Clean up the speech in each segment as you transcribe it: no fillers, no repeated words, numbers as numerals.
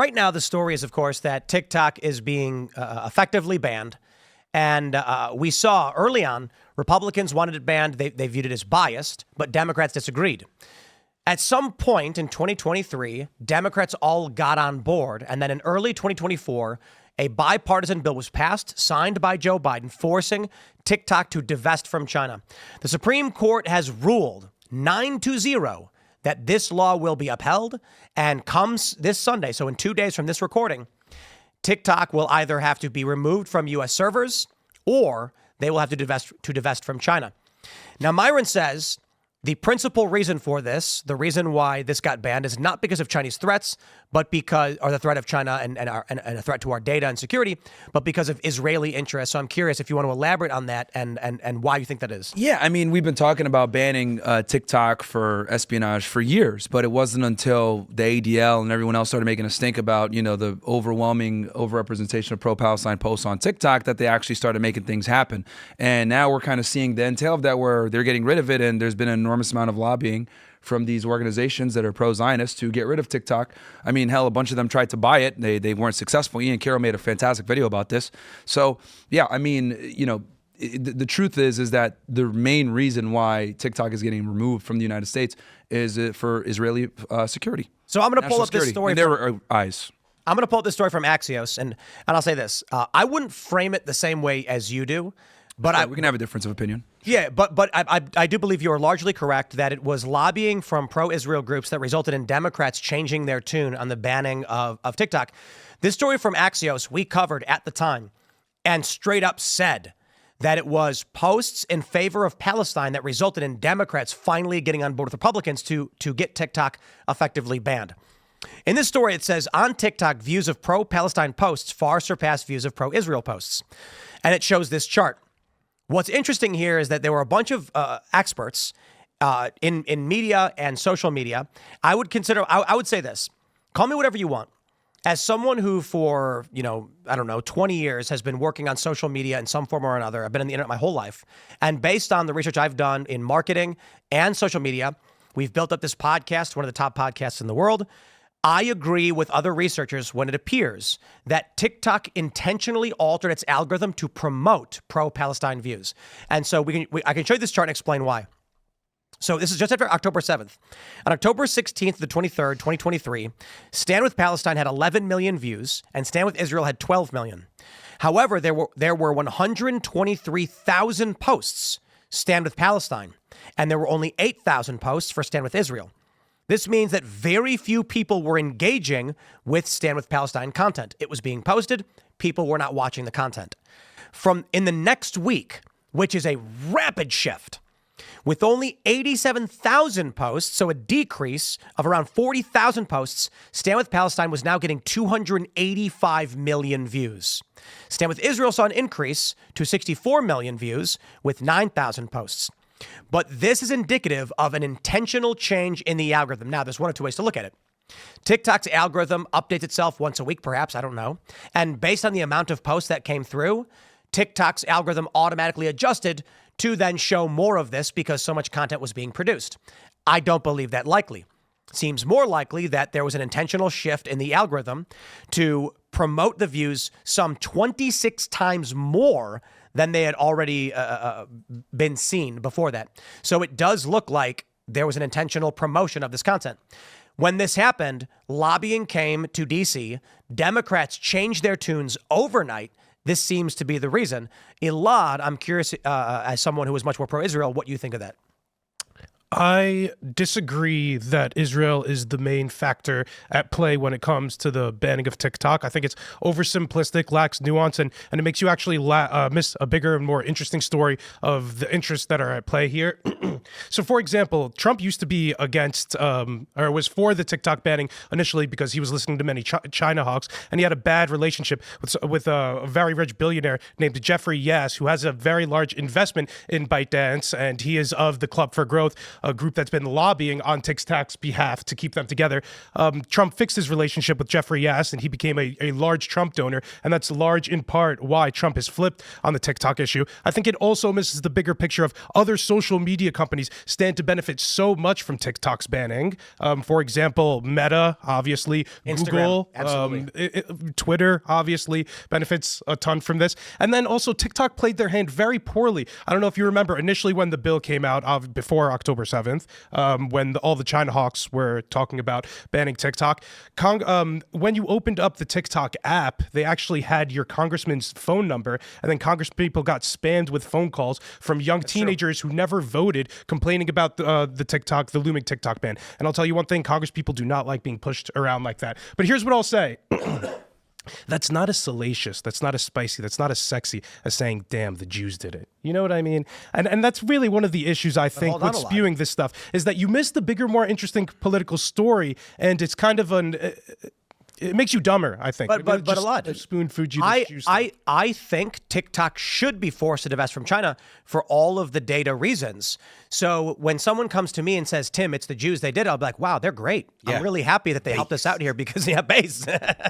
right now, the story is, of course, that TikTok is being effectively banned. And we saw early on, Republicans wanted it banned. They viewed it as biased, but Democrats disagreed. At some point in 2023, Democrats all got on board. And then in early 2024, a bipartisan bill was passed, signed by Joe Biden, forcing TikTok to divest from China. The Supreme Court has ruled 9-0 that this law will be upheld, and comes this Sunday, so in 2 days from this recording, TikTok will either have to be removed from U.S. servers or they will have to divest from China. Now, Myron says the principal reason for this, the reason why this got banned, is not because of Chinese threats, but because, or the threat of China and a threat to our data and security, but because of Israeli interests. So I'm curious if you want to elaborate on that and why you think that is. Yeah, I mean, we've been talking about banning TikTok for espionage for years, but it wasn't until the ADL and everyone else started making a stink about, the overwhelming overrepresentation of pro-Palestine posts on TikTok that they actually started making things happen. And now we're kind of seeing the entail of that, where they're getting rid of it, and there's been an enormous amount of lobbying from these organizations that are pro-Zionist to get rid of TikTok. I mean, hell, a bunch of them tried to buy it. They weren't successful. Ian Carroll made a fantastic video about this. So, yeah, I mean, the truth is that the main reason why TikTok is getting removed from the United States is for Israeli security. So I'm going to pull up this story. In their eyes. I'm going to pull up this story from Axios, and I'll say this. I wouldn't frame it the same way as you do. But we can have a difference of opinion. Yeah, but I do believe you are largely correct that it was lobbying from pro-Israel groups that resulted in Democrats changing their tune on the banning of TikTok. This story from Axios we covered at the time and straight up said that it was posts in favor of Palestine that resulted in Democrats finally getting on board with Republicans to get TikTok effectively banned. In this story, it says, on TikTok, views of pro-Palestine posts far surpass views of pro-Israel posts. And it shows this chart. What's interesting here is that there were a bunch of experts in media and social media. I would say this. Call me whatever you want. As someone who for, 20 years has been working on social media in some form or another, I've been on the internet my whole life. And based on the research I've done in marketing and social media, we've built up this podcast, one of the top podcasts in the world. I agree with other researchers when it appears that TikTok intentionally altered its algorithm to promote pro-Palestine views. And so I can show you this chart and explain why. So this is just after October 7th. On October 16th to the 23rd, 2023, Stand With Palestine had 11 million views and Stand With Israel had 12 million. However, there were 123,000 posts Stand With Palestine, and there were only 8,000 posts for Stand With Israel. This means that very few people were engaging with Stand With Palestine content. It was being posted. People were not watching the content. In the next week, which is a rapid shift, with only 87,000 posts, so a decrease of around 40,000 posts, Stand With Palestine was now getting 285 million views. Stand With Israel saw an increase to 64 million views with 9,000 posts. But this is indicative of an intentional change in the algorithm. Now, there's one or two ways to look at it. TikTok's algorithm updates itself once a week, perhaps, I don't know. And based on the amount of posts that came through, TikTok's algorithm automatically adjusted to then show more of this because so much content was being produced. I don't believe that likely. Seems more likely that there was an intentional shift in the algorithm to promote the views some 26 times more than they had already been seen before that. So it does look like there was an intentional promotion of this content. When this happened, lobbying came to D.C. Democrats changed their tunes overnight. This seems to be the reason. Elaad, I'm curious, as someone who is much more pro-Israel, what you think of that. I disagree that Israel is the main factor at play when it comes to the banning of TikTok. I think it's oversimplistic, lacks nuance, and it makes you actually miss a bigger and more interesting story of the interests that are at play here. So, for example, Trump used to be against or was for the TikTok banning initially because he was listening to many China hawks, and he had a bad relationship with a very rich billionaire named Jeffrey Yass, who has a very large investment in ByteDance, and he is of the Club for Growth a group that's been lobbying on TikTok's behalf to keep them together. Trump fixed his relationship with Jeffrey Yass, and he became a large Trump donor, and that's large in part why Trump has flipped on the TikTok issue. I think it also misses the bigger picture of other social media companies stand to benefit so much from TikTok's banning. For example, Meta, obviously, Instagram, Google, Twitter, obviously, benefits a ton from this. And then also TikTok played their hand very poorly. I don't know if you remember initially when the bill came out before October 7th, when all the China hawks were talking about banning TikTok. When you opened up the TikTok app, they actually had your congressman's phone number, and then congresspeople got spammed with phone calls from young teenagers who never voted, complaining about the looming TikTok ban. And I'll tell you one thing, congresspeople do not like being pushed around like that. But here's what I'll say. That's not as salacious, that's not as spicy, that's not as sexy as saying, damn, the Jews did it. You know what I mean? And that's really one of the issues, I think, with spewing this stuff, is that you miss the bigger, more interesting political story, and it's kind of it makes you dumber, I think. But Elaad, spoon food you. I think TikTok should be forced to divest from China for all of the data reasons. So when someone comes to me and says, Tim, it's the Jews, they did it, I'll be like, wow, they're great. Yeah. I'm really happy that they helped us out here because, base.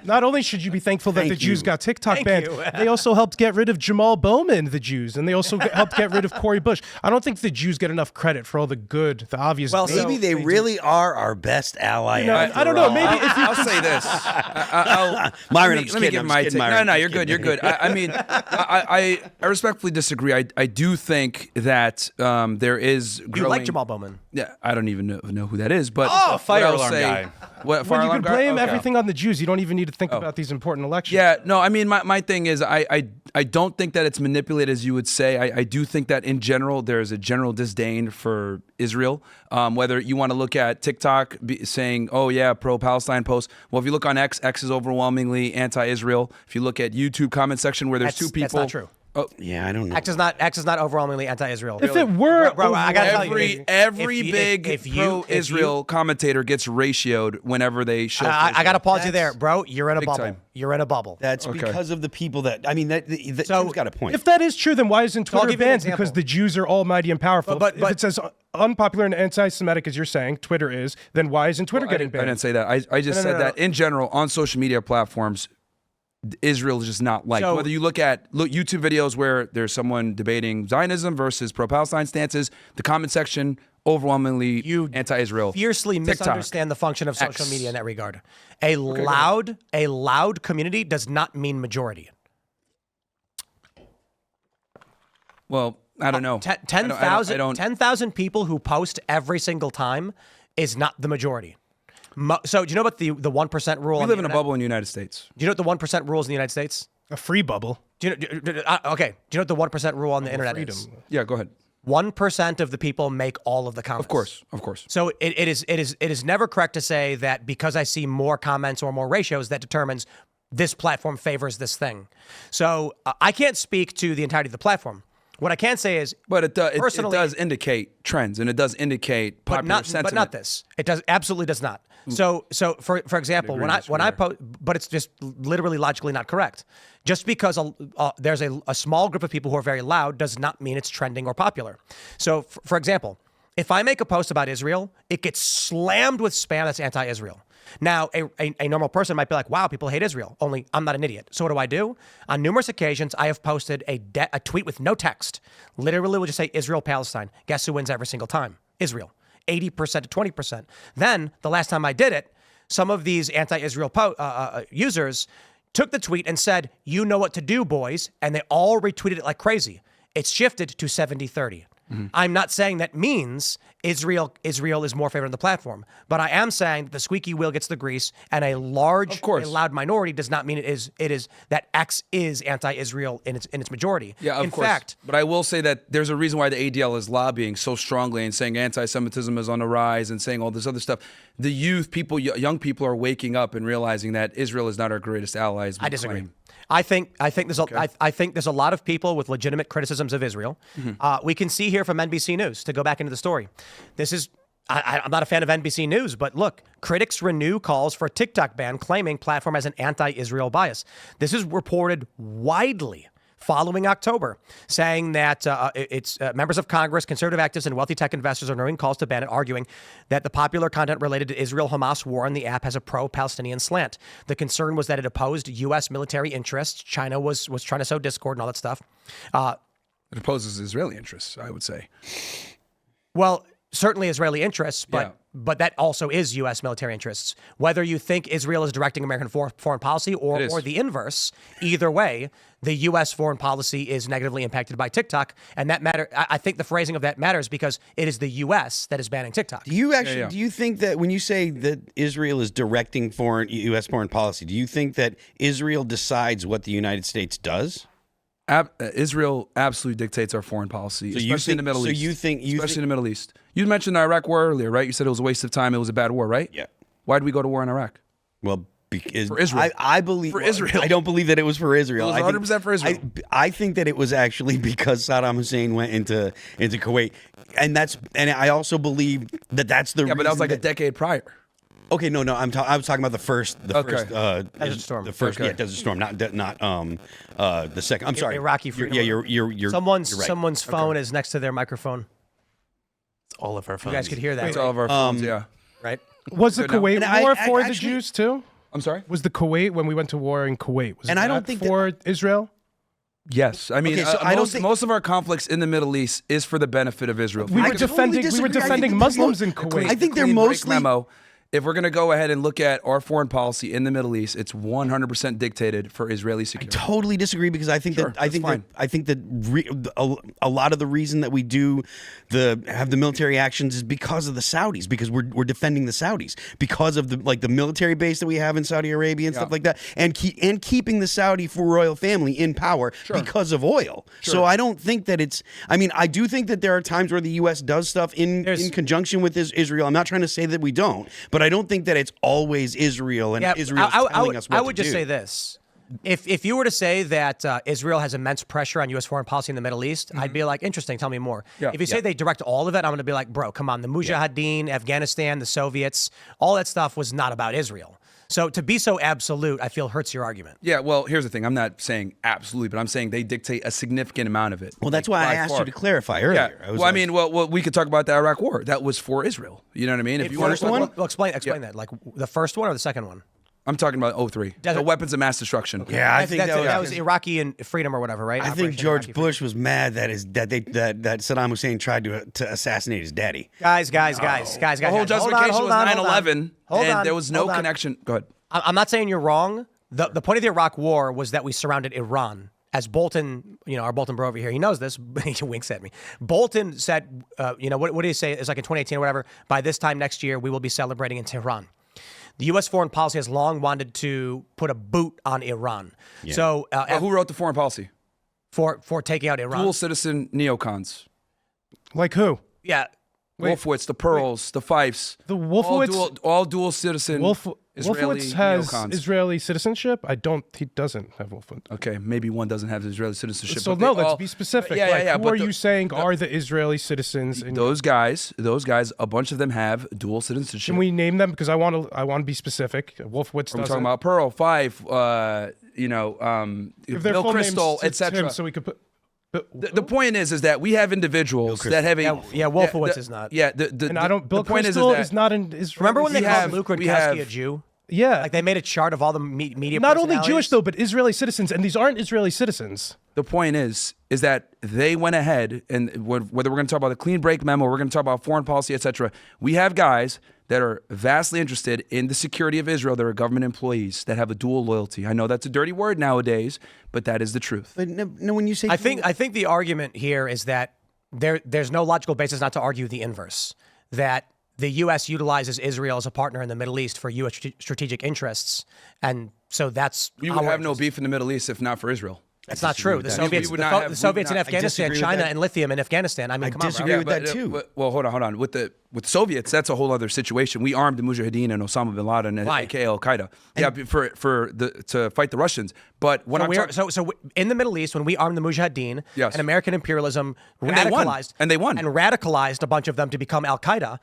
Not only should you be thankful that the Jews got TikTok banned, they also helped get rid of Jamal Bowman, the Jews, and they also helped get rid of Cori Bush. I don't think the Jews get enough credit for all the good, the obvious. Well, maybe they really are our best ally. I don't know. Maybe if you I'll say this. Myron, let me give my take. No, you're good. You're good. I respectfully disagree. I do think that there is growing. You like Jamal Bowman? Yeah, I don't even know who that is, but fire alarm guy. What, when you can blame everything on the Jews, you don't even need to think about these important elections. Yeah, no, I mean, my thing is I don't think that it's manipulated, as you would say. I do think that in general, there's a general disdain for Israel. Whether you want to look at TikTok saying, oh yeah, pro-Palestine posts. Well, if you look on X is overwhelmingly anti-Israel. If you look at YouTube comment section where there's two people. That's not true. Oh, yeah, I don't know. X is not overwhelmingly anti-Israel. If it were, bro, I gotta tell you, every big pro-Israel commentator gets ratioed whenever they show. I gotta pause you there, bro. You're in a bubble. Time. You're in a bubble. That's because of the people that. I mean, Tim's got a point. If that is true, then why isn't Twitter banned? Example. Because the Jews are almighty and powerful. But if it says unpopular and anti-Semitic, as you're saying, Twitter is, then why isn't Twitter getting banned? I didn't say that. I just said that in general on social media platforms, Israel is just not liked. So, whether you look YouTube videos where there's someone debating Zionism versus pro-Palestine stances, the comment section overwhelmingly anti-Israel. Fiercely TikTok, misunderstand the function of social media in that regard. A loud community does not mean majority. Well, I don't know. 10,000 people who post every single time is not the majority. So do you know about the 1% rule? We live in a bubble in the United States. Do you know what the 1% rule is in the United States? A free bubble. Do you know what the 1% rule on the internet is? Yeah, go ahead. 1% of the people make all of the comments. Of course. So it is never correct to say that because I see more comments or more ratios that determines this platform favors this thing. So I can't speak to the entirety of the platform. What I can say is, but it does indicate trends, and it does indicate popular sentiment. But not this. It absolutely does not. So for example, when I post, but it's just literally logically not correct. Just because there's a small group of people who are very loud does not mean it's trending or popular. So for example, if I make a post about Israel, it gets slammed with spam that's anti-Israel. Now, a normal person might be like, wow, people hate Israel, only I'm not an idiot. So what do? On numerous occasions, I have posted a tweet with no text. Literally, we'll just say Israel-Palestine. Guess who wins every single time? Israel. 80% to 20%. Then, the last time I did it, some of these anti-Israel users took the tweet and said, you know what to do, boys, and they all retweeted it like crazy. It's shifted to 70-30. Mm-hmm. I'm not saying that means Israel is more favored on the platform, but I am saying that the squeaky wheel gets the grease, and a loud minority does not mean it is that X is anti-Israel in its majority. Yeah, of course. Fact, but I will say that there's a reason why the ADL is lobbying so strongly and saying anti-Semitism is on the rise and saying all this other stuff. The young people are waking up and realizing that Israel is not our greatest ally. I disagree. I think there's a lot of people with legitimate criticisms of Israel. Mm-hmm. We can see here from NBC News, to go back into the story. I'm not a fan of NBC News, but look, critics renew calls for a TikTok ban, claiming platform has an anti-Israel bias. This is reported widely following October, saying that it's members of Congress, conservative activists, and wealthy tech investors are renewing calls to ban it, arguing that the popular content related to Israel-Hamas war on the app has a pro-Palestinian slant. The concern was that it opposed U.S. military interests. China was trying to sow discord and all that stuff. It opposes Israeli interests, I would say. Well, certainly Israeli interests, but that also is U.S. military interests. Whether you think Israel is directing American foreign policy or the inverse, either way, the U.S. foreign policy is negatively impacted by TikTok, and that matter. I think the phrasing of that matters because it is the U.S. that is banning TikTok. Do you actually do you think that when you say that Israel is directing U.S. foreign policy, do you think that Israel decides what the United States does? Israel absolutely dictates our foreign policy, especially in the Middle East. Especially in the Middle East. You mentioned the Iraq war earlier, right? You said it was a waste of time. It was a bad war, right? Yeah. Why did we go to war in Iraq? Well, for Israel. I believe for Israel. I don't believe that it was for Israel. It was 100% for Israel. I think that it was actually because Saddam Hussein went into Kuwait, and I also believe that that's the reason. But that was like a decade prior. Okay, no, I was talking about the first Desert Storm. The first, Desert Storm, not the second. I'm sorry, Iraqi freedom. You're someone's right. someone's phone is next to their microphone. It's all of our phones. You guys could hear that, It's all of our phones, yeah. right? Was the So now- Kuwait And war I for the actually- Jews too? I'm sorry? Was the Kuwait when we went to war in Kuwait? Was And I don't that think for Israel? Yes. I mean, Okay, so I don't think- most of our conflicts in the Middle East is for the benefit of Israel. We were totally defending disagree. I think Muslims in the Kuwait. I think they're Clean break mostly memo. If we're going to go ahead and look at our foreign policy in the Middle East, it's 100% dictated for Israeli security. totally disagree because I think Sure, that's fine. a lot of the reason that we do have the military actions is because of the Saudis, because we're defending the Saudis, because of the military base that we have in Saudi Arabia and stuff like that, and keeping the Saudi royal family in power because of oil. So I don't think that it's. I mean, I do think that there are times where the U.S. does stuff in conjunction with Israel. I'm not trying to say that we don't, but I don't think that it's always Israel and Israel's telling us what I would to just do. say this. If you were to say that Israel has immense pressure on U.S. foreign policy in the Middle East, I'd be like, interesting, tell me more. Yeah. If you say they direct all of it, I'm going to be like, bro, come on. The Mujahideen, Afghanistan, the Soviets, all that stuff was not about Israel. So to be so absolute, I feel hurts your argument. Yeah, well, here's the thing. I'm not saying absolutely, but I'm saying they dictate a significant amount of it. Well, that's why I asked you to clarify earlier. Yeah. Well, we could talk about the Iraq War. That was for Israel. You know what I mean? If you want First one? Well, explain that. Like the first one or the second one? I'm talking about 03. The weapons of mass destruction. Yeah, I think that was Iraqi and freedom or whatever, right? I think George Bush was mad that Saddam Hussein tried to assassinate his daddy. Guys. The whole justification was 9/11, and there was no connection. Go ahead. I'm not saying you're wrong. The point of the Iraq War was that we surrounded Iran. As Bolton, our Bolton bro over here, he knows this, but he winks at me. Bolton said, what did he say? It's like in 2018 or whatever. By this time next year, we will be celebrating in Tehran. The U.S. foreign policy has long wanted to put a boot on Iran. Yeah. So, who wrote the foreign policy? For taking out Iran? Dual citizen neocons. Like who? Yeah. Wolfowitz, the Pearls, the Fifes. The Wolfowitz. All dual citizen. Israeli Wolfowitz has neocons. Israeli citizenship. He doesn't have Wolfowitz. Okay, maybe one doesn't have Israeli citizenship. So no, let's be specific. Yeah. Who are you saying are the Israeli citizens? Those guys, a bunch of them have dual citizenship. Can we name them? Because I want to be specific. Wolfowitz doesn't. We're talking about Pearl, Fife, if their Bill full Crystal, name's etc. So we could put. The point is that we have individuals that have a Wolfowitz is not. Yeah, and I don't. Bill the point Crystal is not an Israeli. Remember when they called have- Luke we Rudkowski have- a Jew? Yeah, Like they made a chart of all the media. not only personalities? Jewish though, but Israeli citizens, and these aren't Israeli citizens. The point is that they went ahead, and whether we're going to talk about the clean break memo, we're going to talk about foreign policy, etc. We have guys that are vastly interested in the security of Israel. That are government employees that have a dual loyalty. I know that's a dirty word nowadays, but that is the truth. But no, when you say I think the argument here is that there's no logical basis not to argue the inverse. That the U.S. utilizes Israel as a partner in the Middle East for U.S. strategic interests, and so that's We would have no beef in the Middle East if not for Israel. That's not true. The Soviets, We would not have- the Soviets we in would not- Afghanistan, disagree with China, that. and lithium in Afghanistan. I mean, come on, disagree bro. with that too. Well, hold on. With Soviets, that's a whole other situation. We armed the Mujahideen and Osama bin Laden and Why? aka Al Qaeda. To fight the Russians. But when So in the Middle East, when we armed the Mujahideen, Yes. and American imperialism And they won. radicalized, And they won. and radicalized a bunch of them to become Al Qaeda.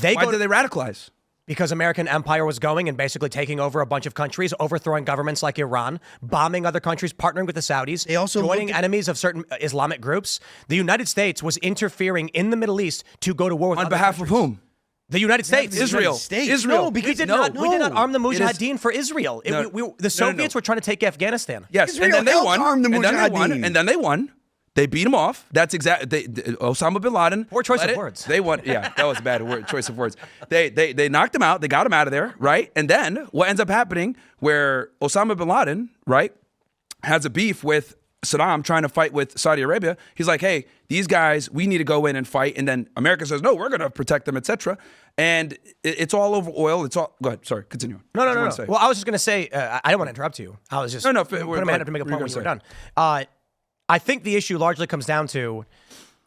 why did they radicalize? because American empire was going and basically taking over a bunch of countries, overthrowing governments like Iran, bombing other countries, partnering with the Saudis, They also joining enemies of certain Islamic groups. The United States was interfering in the Middle East to go to war with On other behalf countries. of whom? The United States. Israel. States. Israel. No, because We did not arm the It is- Mujahideen for Israel. The Soviets were trying to take Afghanistan. Yes, Israel and then they helped won. arm the and then they won. Mujahideen. And then they won. They beat him off. That's exactly Osama bin Laden. Poor choice led of it. words. They won. Yeah, that was a bad choice of words. They knocked him out. They got him out of there, right? And then what ends up happening, where Osama bin Laden, right, has a beef with Saddam trying to fight with Saudi Arabia. He's like, hey, these guys, we need to go in and fight. And then America says, no, we're going to protect them, etc. And it's all over oil. It's all. Go ahead. Sorry, continue. No. What do you wanna say? Well, I was just going to say, I don't want to interrupt you. I was just No, putting we're- my hand up to make a what were point you when you were gonna done. I think the issue largely comes down to,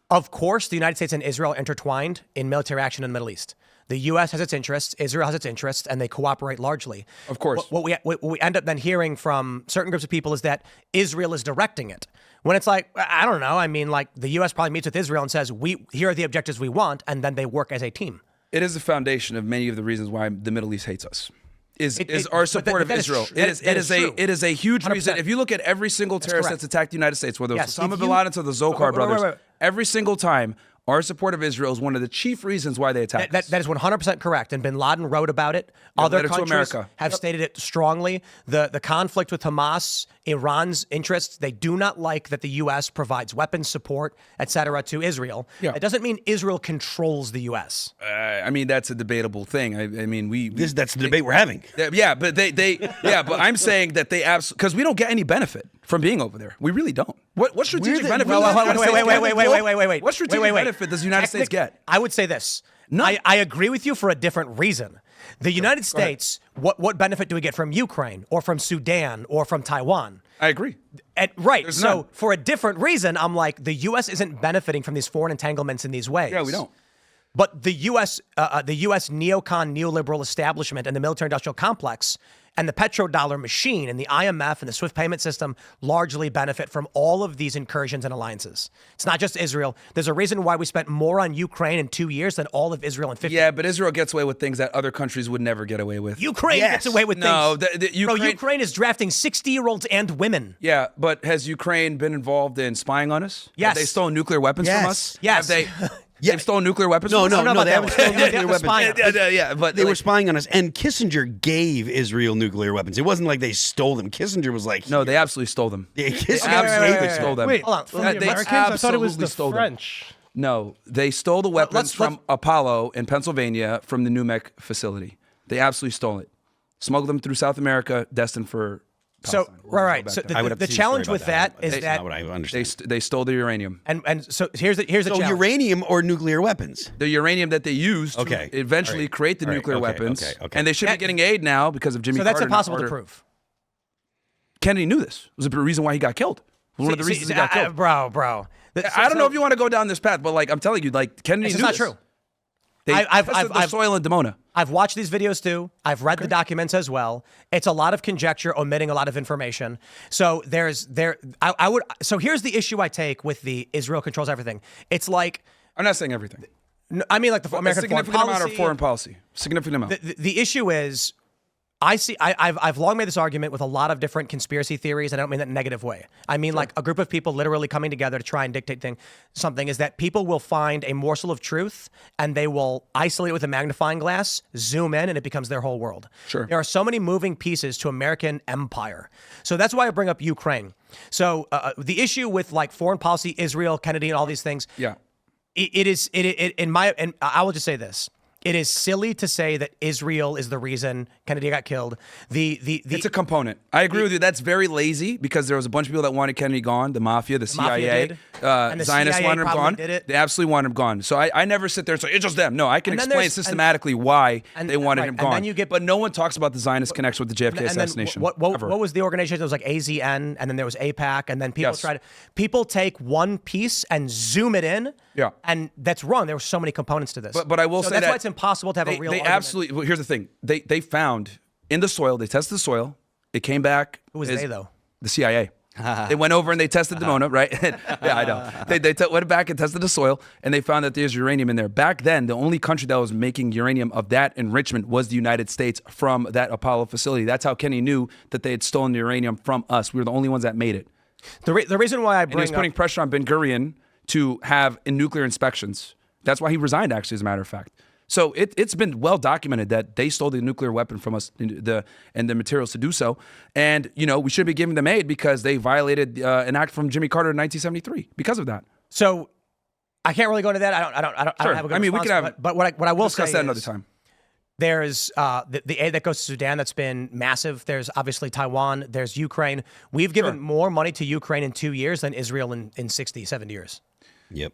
of course, the United States and Israel are intertwined in military action in the Middle East. The U.S. has its interests, Israel has its interests, and they cooperate largely. Of course. What we end up then hearing from certain groups of people is that Israel is directing it. When it's like, I don't know, I mean, like the U.S. probably meets with Israel and says, here are the objectives we want, and then they work as a team. It is the foundation of many of the reasons why the Middle East hates us. Is our but support of that is Israel? true. That is true. It is a huge 100%. reason. If you look at every single terrorist correct. that's attacked the United States, whether Yes, it's Osama if bin you- Laden to the Zolkar Wait, brothers, wait. every single time, our support of Israel is one of the chief reasons why they attack us. That is 100% correct. And bin Laden wrote about it. Yeah, Other letter to countries America. have stated it strongly. The conflict with Hamas, Iran's interests, they do not like that the U.S. provides weapons support, et cetera, to Israel. Yeah. It doesn't mean Israel controls the U.S. I mean, that's a debatable thing. I mean, That's the debate we're having. yeah, but but I'm saying that they absolutely, because we don't get any benefit from being over there. We really don't. What strategic benefit? Wait, does the United States get? wait. What strategic benefit does the United States get? I would say this. None. I agree with you for a different reason. The United States, what benefit do we get from Ukraine or from Sudan or from Taiwan? I agree. Right. There's So none. for a different reason, I'm like, the U.S. isn't benefiting from these foreign entanglements in these ways. Yeah, we don't. But the U.S. Neocon neoliberal establishment and the military-industrial complex and the petrodollar machine and the IMF and the SWIFT payment system largely benefit from all of these incursions and alliances. It's not just Israel. There's a reason why we spent more on Ukraine in 2 years than all of Israel in 50 years. Yeah, but Israel gets away with things that other countries would never get away with. Ukraine Yes. gets away with No, things. Ukraine- Ukraine is drafting 60-year-olds and women. Yeah, but has Ukraine been involved in spying on us? Yes. Have they stolen nuclear weapons from Yes. us? Yes. Have they've stolen nuclear weapons No, from us? no, I don't know no, about they that haven't one. stolen They nuclear were weapons. spying on us. Yeah, but They were spying on us, and Kissinger gave Israel nuclear weapons. It wasn't like they stole them. Kissinger was like, No, they absolutely stole them. Yeah, They Kissinger absolutely wait. stole them. Wait, Hold on. from the They Americans? I thought it was absolutely the stole them. French. No, they stole the weapons let's- from Apollo in Pennsylvania from the Numec facility. They absolutely stole it. Smuggled them through South America, destined for So, Palestine. We'll go right. back So there. I would have the to see a challenge story with about that is That's that not what I understand. They stole the uranium. and so here's the So challenge. uranium or nuclear weapons? The uranium that they used to Okay. eventually All right. create the All right. nuclear Okay. weapons. Okay. And they should be getting aid now because of Jimmy So Carter. that's not impossible to Carter. prove. Kennedy knew this. It was the reason why he got killed. It was one of the reasons he got killed. Bro. I don't know if you want to go down this path, but like I'm telling you, like Kennedy It's knew not this. true. They I've- tested the soil in Dimona. I've watched these videos too. I've read the documents as well. It's a lot of conjecture, omitting a lot of information. So so here's the issue I take with the Israel controls everything. It's like, I'm not saying everything. I mean, like the A American foreign significant amount policy. of foreign policy. Significant amount. The issue is, I've long made this argument with a lot of different conspiracy theories, and I don't mean that in a negative way. I mean like a group of people literally coming together to try and dictate something, is that people will find a morsel of truth and they will isolate it with a magnifying glass, zoom in, and it becomes their whole world. Sure. There are so many moving pieces to American empire. So that's why I bring up Ukraine. So the issue with like foreign policy, Israel, Kennedy, and all these things, Yeah. and I will just say this. It is silly to say that Israel is the reason Kennedy got killed. It's a component. I agree with you. That's very lazy because there was a bunch of people that wanted Kennedy gone. The mafia, the CIA, did. And the Zionists CIA wanted him probably gone. did it. They absolutely wanted him gone. So I never sit there and say it's just them. No, I can And then explain there's- systematically why and- they wanted right, him and gone. then you get- but no one talks about the Zionist connection with the JFK And then assassination. what ever. was the organization? There was like AZN, and then there was APAC, and then people Yes. people take one piece and zoom it in. Yeah. And that's wrong. There were so many components to this. But I will so say that's that why it's impossible to have a real They argument. absolutely. Well, here's the thing. They found in the soil. They tested the soil. It came back. Who was as- they though? The CIA. They went over and they tested the Mona, right? Yeah, I know. They went back and tested the soil, and they found that there's uranium in there. Back then, the only country that was making uranium of that enrichment was the United States from that Apollo facility. That's how Kenny knew that they had stolen the uranium from us. We were the only ones that made it. The reason why I And he bring was putting up pressure on Ben Gurion to have nuclear inspections. That's why he resigned, actually, as a matter of fact. So it's been well documented that they stole the nuclear weapon from us and the materials to do so. And, we should be giving them aid because they violated an act from Jimmy Carter in 1973 because of that. So I can't really go into that. I don't have a good we response, can have but what I will say discuss that is another time. There's the aid that goes to Sudan that's been massive. There's obviously Taiwan. There's Ukraine. We've given more money to Ukraine in 2 years than Israel in 60, 70 years. Yep.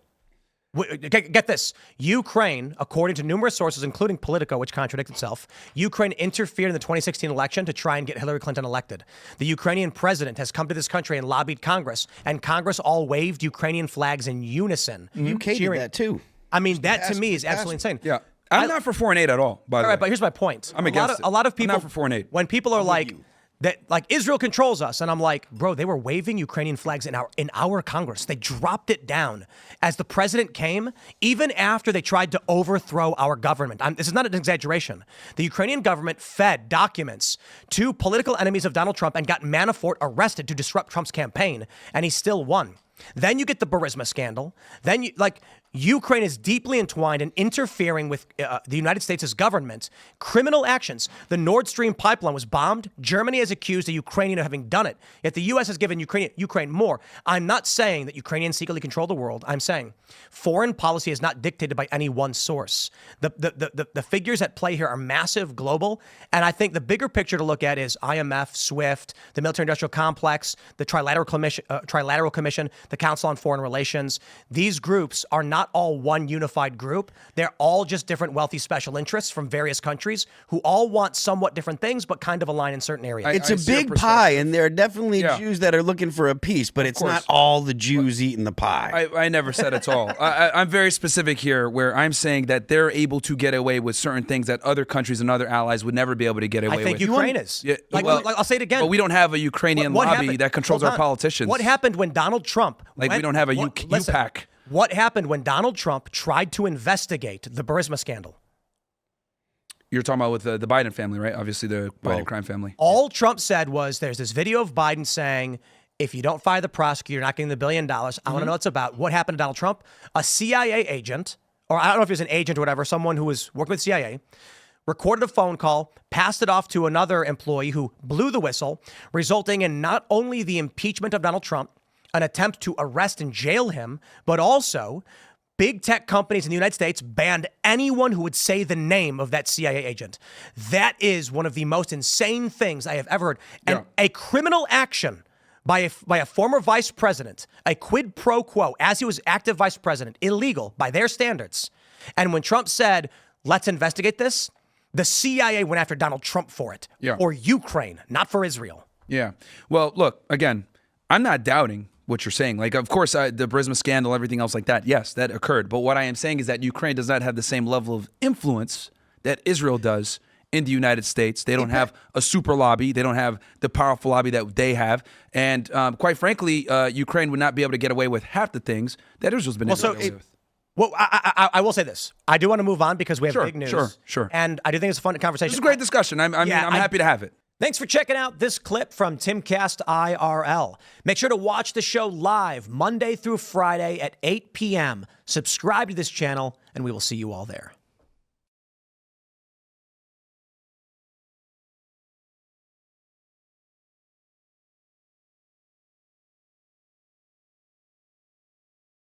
Get this. Ukraine, according to numerous sources, including Politico, which contradicts itself, Ukraine interfered in the 2016 election to try and get Hillary Clinton elected. The Ukrainian president has come to this country and lobbied Congress, and Congress all waved Ukrainian flags in unison. UK did that too. I mean, that to me is absolutely insane. Yeah. I'm not for foreign aid at all, by the way. All right, but here's my point. I'm against it. A lot of people, I'm not for foreign aid. when people are like, Israel controls us, and I'm like, bro, they were waving Ukrainian flags in our Congress. They dropped it down as the president came, even after they tried to overthrow our government. This is not an exaggeration. The Ukrainian government fed documents to political enemies of Donald Trump and got Manafort arrested to disrupt Trump's campaign, and he still won. Then you get the Burisma scandal. Then Ukraine is deeply entwined in interfering with the United States' government. Criminal actions. The Nord Stream pipeline was bombed. Germany has accused the Ukrainian of having done it. Yet the U.S. has given Ukraine more. I'm not saying that Ukrainians secretly control the world. I'm saying foreign policy is not dictated by any one source. The figures at play here are massive, global, and I think the bigger picture to look at is IMF, SWIFT, the military-industrial complex, the Trilateral Commission, the Council on Foreign Relations. These groups are not all one unified group. They're all just different wealthy special interests from various countries who all want somewhat different things, but kind of align in certain areas. It's a big pie, and there are definitely Jews that are looking for a piece, but it's not all the Jews eating the pie. I never said it's all. I'm very specific here where I'm saying that they're able to get away with certain things that other countries and other allies would never be able to get away with. I think Ukraine is. Yeah, I'll say it again. But we don't have a Ukrainian lobby that controls our politicians. What happened when Donald Trump... we don't have a UPAC. What happened when Donald Trump tried to investigate the Burisma scandal? You're talking about with the Biden family, right? Obviously, the Biden crime family. All Trump said was, there's this video of Biden saying, if you don't fire the prosecutor, you're not getting the $1 billion. I want to know what it's about. What happened to Donald Trump? A CIA agent, or I don't know if he was an agent or whatever, someone who was working with CIA, recorded a phone call, passed it off to another employee who blew the whistle, resulting in not only the impeachment of Donald Trump, an attempt to arrest and jail him, but also big tech companies in the United States banned anyone who would say the name of that CIA agent. That is one of the most insane things I have ever heard. And a criminal action by a former vice president, a quid pro quo, as he was active vice president, illegal by their standards. And when Trump said, let's investigate this, the CIA went after Donald Trump for it, for Ukraine, not for Israel. Yeah. Well, look, again, I'm not doubting what you're saying. Of course, the Burisma scandal, everything else like that, yes, that occurred. But what I am saying is that Ukraine does not have the same level of influence that Israel does in the United States. They don't have a super lobby. They don't have the powerful lobby that they have. And quite frankly, Ukraine would not be able to get away with half the things that Israel's been able to get away with. Well, I will say this. I do want to move on because we have big news. Sure. And I do think it's a fun conversation. It's a great discussion. I'm happy to have it. Thanks for checking out this clip from Timcast IRL. Make sure to watch the show live Monday through Friday at 8 p.m. Subscribe to this channel, and we will see you all there.